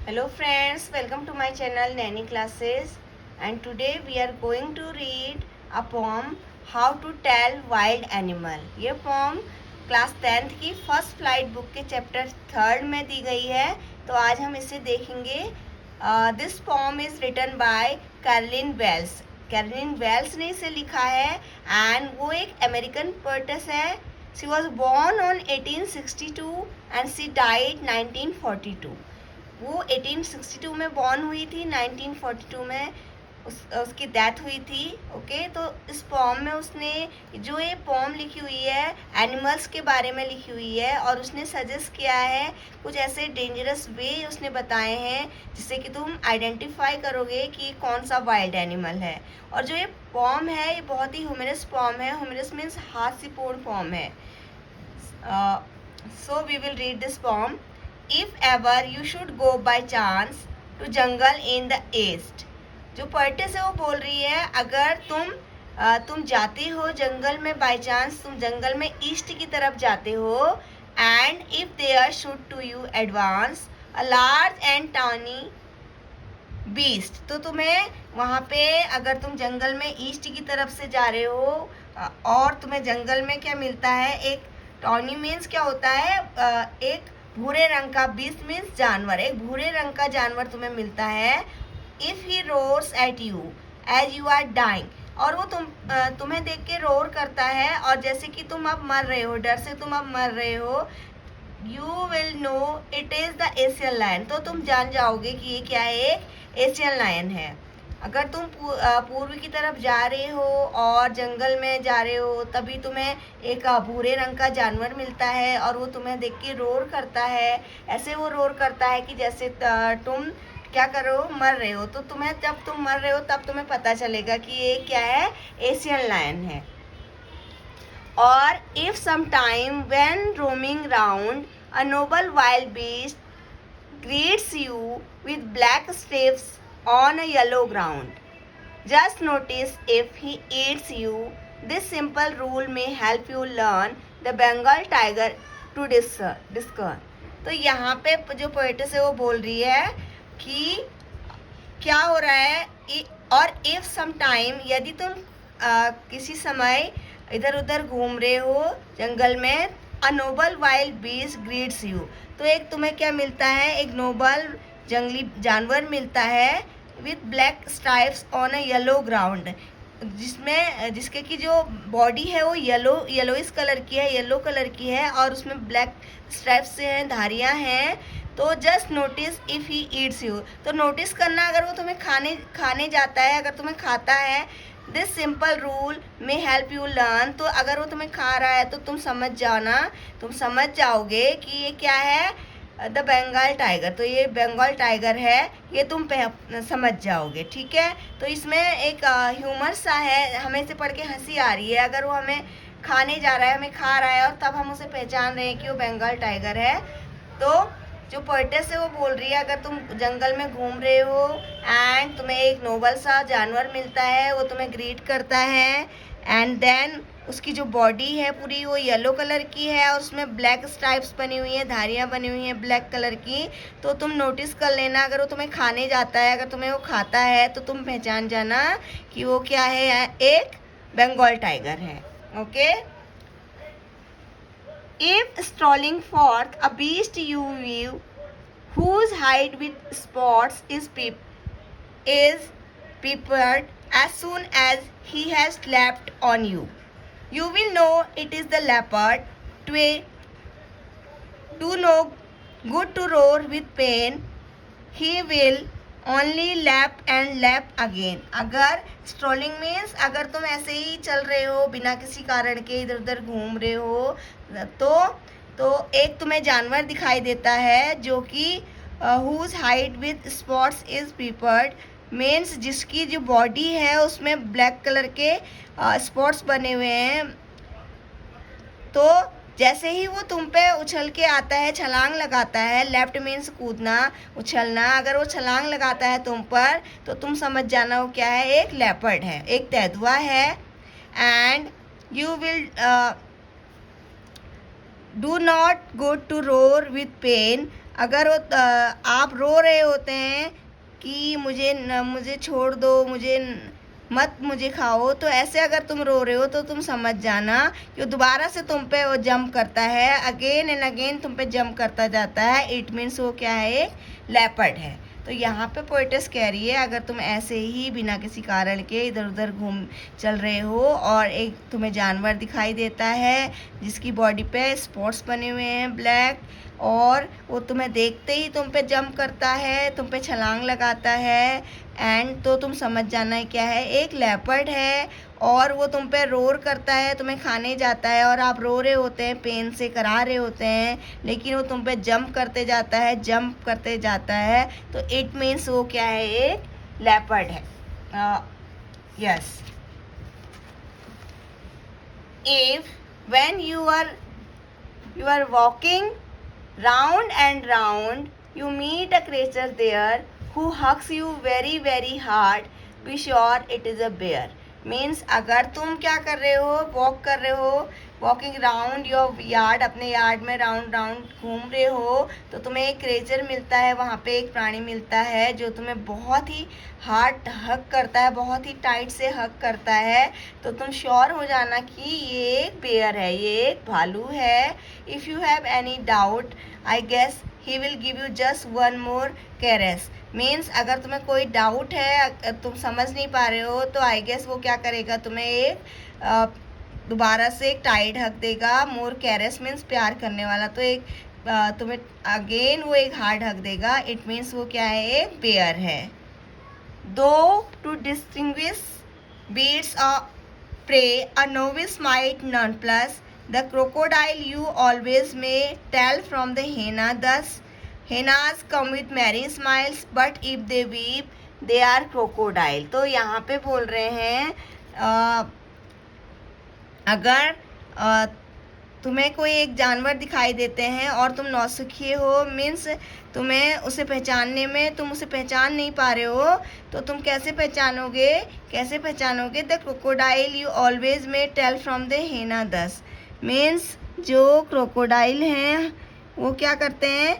Hello friends, welcome to my channel Nanny Classes, and today we are going to read a poem How to Tell Wild Animal। ये poem class 10th की first flight book के chapter 3 में दी गई है, तो आज हम इसे देखेंगे। This poem is written by Caroline Wells. Caroline Wells ने इसे लिखा है एंड वो एक अमेरिकन पोएटेस है। She was born on 1862 and she died 1942। वो 1862 में बॉर्न हुई थी, 1942 में उसकी डेथ हुई थी। ओके, तो इस पोम में उसने जो ये पोम लिखी हुई है एनिमल्स के बारे में लिखी हुई है, और उसने सजेस्ट किया है कुछ ऐसे डेंजरस वे उसने बताए हैं जिससे कि तुम आइडेंटिफाई करोगे कि कौन सा वाइल्ड एनिमल है। और जो ये पोम है ये बहुत ही ह्यूमरस पोम है। ह्यूमरस मीन्स हास्यपूर्ण पोम है। So we will read this poem. If ever you should go by chance to jungle in the east। जो पोएटेस है वो बोल रही है, अगर तुम जाते हो जंगल में, बाय चांस तुम जंगल में ईस्ट की तरफ जाते हो, and if there should to you advance a large and tawny beast. तो तुम्हें वहाँ पे अगर तुम जंगल में ईस्ट की तरफ से जा रहे हो और तुम्हें जंगल में क्या मिलता है, एक टॉनी मीन्स क्या होता है, एक भूरे रंग का, बीस्ट मीन्स जानवर, एक भूरे रंग का जानवर तुम्हें मिलता है। If he roars at you as you are dying, और वो तुम्हें देख के रोर करता है और जैसे कि तुम अब मर रहे हो, डर से तुम अब मर रहे हो। You will know it is the Asian lion. तो तुम जान जाओगे कि ये क्या है, एक एशियन लायन है। अगर तुम पूर्व की तरफ जा रहे हो और जंगल में जा रहे हो, तभी तुम्हें एक भूरे रंग का जानवर मिलता है और वो तुम्हें देख के रोर करता है। ऐसे वो रोर करता है कि जैसे तुम क्या करो, मर रहे हो। तो तुम्हें जब तुम मर रहे हो तब तुम्हें पता चलेगा कि ये क्या है, एशियन लायन है। और if some time when roaming round a noble wild beast greets you with black stripes on a yellow ground, just notice if he eats you. This simple rule may help you learn the Bengal tiger to discern। तो यहाँ पे जो poetess है वो बोल रही है कि क्या हो रहा है, और इफ सम टाइम, यदि तुम किसी समय इधर उधर घूम रहे हो जंगल में, अ Nobel wild beast greets you. तो एक तुम्हें क्या मिलता है, एक नोबल जंगली जानवर मिलता है with black stripes on a yellow ground, जिसके की जो बॉडी है वो येलोइस कलर की है, येलो कलर की है, और उसमें ब्लैक स्ट्राइप्स से हैं, धारियाँ हैं। तो just notice if he eats you. तो नोटिस करना अगर वो तुम्हें खाने जाता है, अगर तुम्हें खाता है। दिस सिंपल रूल में हेल्प यू लर्न। तो अगर वो तुम्हें खा रहा है तो तुम समझ जाओगे कि ये क्या है, द बंगाल टाइगर। तो ये बंगाल टाइगर है, ये तुम समझ जाओगे। ठीक है, तो इसमें एक ह्यूमर सा है, हमें इसे पढ़ के हंसी आ रही है। अगर वो हमें खाने जा रहा है, हमें खा रहा है, और तब हम उसे पहचान रहे हैं कि वो बंगाल टाइगर है। तो जो पोएटेस है वो बोल रही है, अगर तुम जंगल में घूम रहे हो एंड तुम्हें एक नोबल सा जानवर मिलता है, वो तुम्हें ग्रीट करता है, एंड देन उसकी जो बॉडी है पूरी वो येलो कलर की है और उसमें ब्लैक स्ट्राइप्स बनी हुई हैं, धारियाँ बनी हुई हैं ब्लैक कलर की। तो तुम नोटिस कर लेना, अगर वो तुम्हें खाने जाता है, अगर तुम्हें वो खाता है, तो तुम पहचान जाना कि वो क्या है, एक बंगाल टाइगर है। Okay. If strolling forth a beast you view, whose hide with spots is peppered as soon as he has slept on you, you will know it is the leopard. Do no good to roar with pain, he will only lap and lap again. अगर strolling means अगर तुम ऐसे ही चल रहे हो बिना किसी कारण के, इधर उधर घूम रहे हो, तो एक तुम्हें जानवर दिखाई देता है जो कि whose hide with spots is peppered, means जिसकी जो बॉडी है उसमें ब्लैक कलर के स्पॉट्स बने हुए हैं। तो जैसे ही वो तुम पे उछल के आता है, छलांग लगाता है, लेफ्ट मीन्स कूदना, उछलना, अगर वो छलांग लगाता है तुम पर, तो तुम समझ जाना वो क्या है, एक लेपर्ड है, एक तेंदुआ है। And you will do not go to roar with pain, अगर आप रो रहे होते हैं कि मुझे छोड़ दो, मुझे खाओ, तो ऐसे अगर तुम रो रहे हो तो तुम समझ जाना कि वो दोबारा से तुम पे वो जंप करता है, अगेन एंड अगेन तुम पे जंप करता जाता है। इट मीन्स वो क्या है, एक लेपर्ड है। तो यहाँ पे पोएटेस कह रही है अगर तुम ऐसे ही बिना किसी कारण के इधर उधर घूम चल रहे हो और एक तुम्हें जानवर दिखाई देता है जिसकी बॉडी पे स्पॉट्स बने हुए हैं ब्लैक, और वो तुम्हें देखते ही तुम पे जंप करता है, तुम पे छलांग लगाता है, एंड तो तुम समझ जाना है क्या है, एक लेपर्ड है, और वो तुम पे रोर करता है, तुम्हें खाने जाता है, और आप रो रहे होते हैं, पेन से करा रहे होते हैं, लेकिन वो तुम पे जंप करते जाता है, तो इट मीन्स वो क्या है, एक लेपर्ड है। Yes. If when you are walking round and round, you meet a creature there who hugs you very very hard, be sure it is a bear. Means अगर तुम क्या कर रहे हो, वॉक कर रहे हो, वॉकिंग राउंड योर यार्ड, अपने यार्ड में राउंड राउंड घूम रहे हो, तो तुम्हें एक क्रिएचर मिलता है, वहाँ पे एक प्राणी मिलता है जो तुम्हें बहुत ही हार्ड हग करता है, बहुत ही टाइट से हग करता है, तो तुम श्योर हो जाना कि ये एक बेयर है, ये एक भालू है। If you have any doubt, I guess he will give you just one more caress. Means अगर तुम्हें कोई डाउट है, तुम समझ नहीं पा रहे हो, तो आई गेस वो क्या करेगा, तुम्हें एक दोबारा से एक टाइड हक देगा। मोर कैरेस मीन्स प्यार करने वाला, तो एक तुम्हें अगेन वो एक हार्ड हक देगा। इट मीन्स वो क्या है, एक बेयर है। Though to distinguish beasts of prey, a novice might nonplus the crocodile. You always may tell from the hyena. Thus, hyenas come with merry smiles, but if they weep, they are crocodile. तो यहाँ पे बोल रहे हैं अगर तुम्हें कोई एक जानवर दिखाई देते हैं और तुम नौसिखिए हो, मीन्स तुम्हें उसे पहचानने में तुम उसे पहचान नहीं पा रहे हो, तो तुम कैसे पहचानोगे the crocodile you always may tell from the hyena thus. Means जो क्रोकोडाइल हैं वो क्या करते हैं,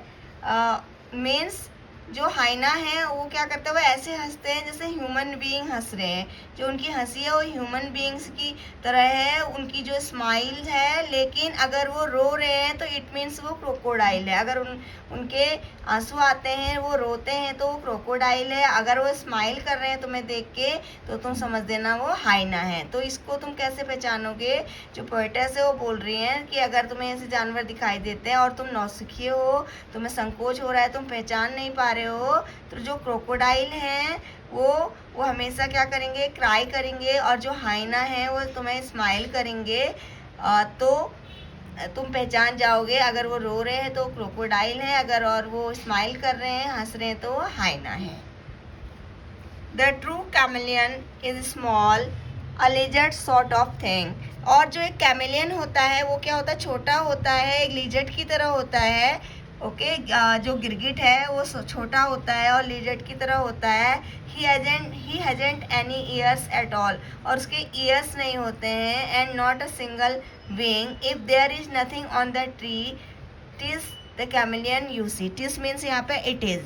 मीन्स जो हाइना है वो क्या करते हैं, वो ऐसे हंसते हैं जैसे ह्यूमन बीइंग हंस रहे हैं। जो उनकी हंसी है वो ह्यूमन बीइंग्स की तरह है, उनकी जो स्माइल है, लेकिन अगर वो रो रहे हैं तो इट मीन्स वो क्रोकोडाइल है। अगर उनके आंसू आते हैं, वो रोते हैं, तो वो क्रोकोडाइल है। अगर वो स्माइल कर रहे हैं तुम्हें देख के, तो तुम समझ देना वो हाइना है। तो इसको तुम कैसे पहचानोगे, जो पोएटेस है वो बोल रही हैं कि अगर तुम्हें ऐसे जानवर दिखाई देते हैं और तुम नौसिखिए हो, तुम्हें संकोच हो रहा है, तुम पहचान नहीं पा रहे हो, तो जो क्रोकोडाइल हैं वो हमेशा क्या करेंगे, क्राई करेंगे, और जो हाइना है वो तुम्हें स्माइल करेंगे। तो तुम पहचान जाओगे, अगर वो रो रहे हैं तो क्रोकोडाइल है, अगर और वो स्माइल कर रहे हैं, हंस रहे हैं, तो वो हाइना है। The true chameleon is small a lizard sort of thing. और जो एक कैमेलियन होता है वो क्या होता है, छोटा होता है, एक लिजर्ड की तरह होता है। ओके, जो गिरगिट है वो छोटा होता है और लिजर्ड की तरह होता है। ही हैजेंट एनी ईयर्स एट ऑल, और उसके ईयर्स नहीं होते हैं। And not a single wing. If there is nothing on the tree, TISS the chameleon you see. TISS means यहाँ पे इट इज़।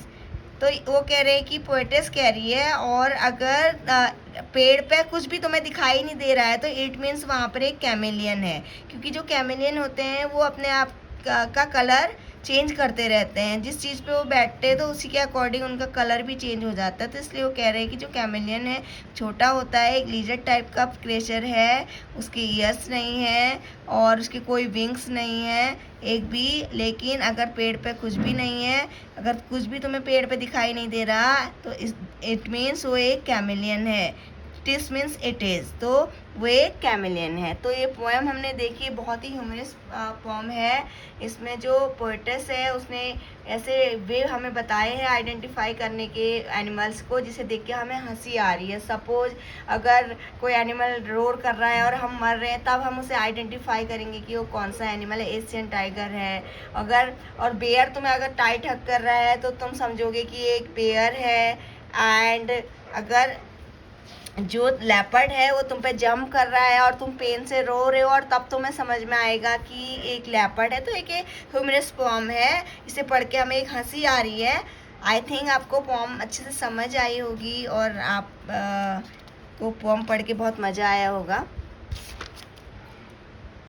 तो वो कह रहे हैं कि पोएटेस कह रही है, और अगर पेड़ पे कुछ भी तुम्हें दिखाई नहीं दे रहा है तो इट मीन्स वहाँ पर एक कैमेलियन है, क्योंकि जो कैमेलियन होते हैं वो अपने आप का कलर चेंज करते रहते हैं। जिस चीज़ पे वो बैठते हैं तो उसी के अकॉर्डिंग उनका कलर भी चेंज हो जाता है। तो इसलिए वो कह रहे हैं कि जो कैमेलियन है छोटा होता है, एक लिजर्ड टाइप का क्रिएचर है, उसके ईयर्स नहीं है और उसके कोई विंग्स नहीं है एक भी। लेकिन अगर पेड़ पे कुछ भी नहीं है, अगर कुछ भी तुम्हें पेड़ पे दिखाई नहीं दे रहा, तो इट मीन्स वो एक कैमेलियन है। टिस मीन्स इट इज़, तो वो एक कैमेलियन है। तो ये पोएम हमने देखी, बहुत ही ह्यूमरस पोएम है। इसमें जो पोएटेस है उसने ऐसे वे हमें बताए हैं आइडेंटिफाई करने के एनिमल्स को, जिसे देख के हमें हंसी आ रही है। सपोज अगर कोई एनिमल रोर कर रहा है और हम मर रहे हैं, तब हम उसे आइडेंटिफाई करेंगे कि वो कौन सा एनिमल है। एशियन टाइगर है अगर, और बेयर तुम्हें अगर टाइट हक कर रहा है तो तुम समझोगे कि एक बेयर है। एंड अगर जो लेपर्ड है वो तुम पे जंप कर रहा है और तुम पेन से रो रहे हो, और तब तुम्हें समझ में आएगा कि एक लेपर्ड है। तो एक ह्यूमरस पोम है, इसे पढ़ के हमें एक हंसी आ रही है। आई थिंक आपको पोम अच्छे से समझ आई होगी और आप को पोम पढ़ के बहुत मज़ा आया होगा।